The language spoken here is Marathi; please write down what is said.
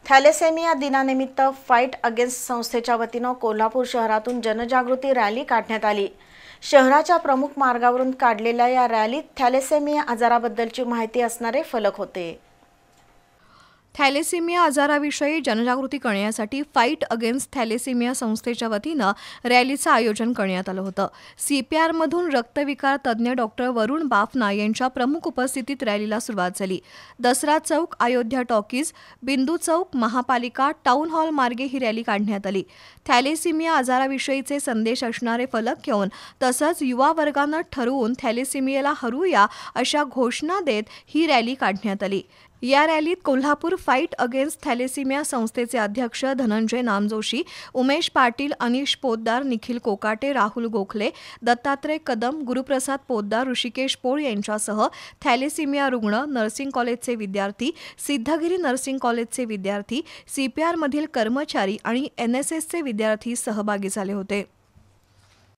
थॅलेसेमिया दिनानिमित्त फाईट अगेन्स्ट संस्थेच्या वतीनं कोल्हापूर शहरातून जनजागृती रॅली काढण्यात आली। शहराच्या प्रमुख मार्गावरून काढलेल्या या रॅलीत थॅलेसेमिया आजाराबद्दलची माहिती असणारे फलक होते। थॅलेसेमिया आजाराविषयी जनजागृती करण्यासाठी फाईट अगेन्स्ट थॅलेसेमिया संस्थेच्या वतीनं रॅलीचं आयोजन करण्यात आलं होतं। CPR-मधून रक्तविकार तज्ज्ञ डॉक्टर वरुण बाफना यांच्या प्रमुख उपस्थितीत रॅलीला सुरुवात झाली। दसरा चौक, अयोध्या टॉकीज, बिंदू चौक, महापालिका, टाउन हॉल मार्गे ही रॅली काढण्यात आली। थॅलेसेमिया आजाराविषयीचे संदेश असणारे फलक घेऊन तसंच युवा वर्गानं ठरवून थॅलेसेमियाला हरवूया अशा घोषणा देत ही रॅली काढण्यात आली। या रॅलीत कोल्हापूर फाईट अगेन्स्ट थॅलेसेमिया संस्थेचे अध्यक्ष धनंजय नामजोशी, उमेश पाटील, अनिश पोद्दार, निखिल कोकाटे, राहुल गोखले, दत्तात्रय कदम, गुरुप्रसाद पोद्दार, ऋषिकेश पोळ यांच्यासह थॅलेसेमिया रुग्ण, नर्सिंग कॉलेजचे विद्यार्थी, सिद्धगिरी नर्सिंग कॉलेजचे विद्यार्थी, CPR-मधील कर्मचारी आणि NSSचे विद्यार्थी सहभागी झाले होते।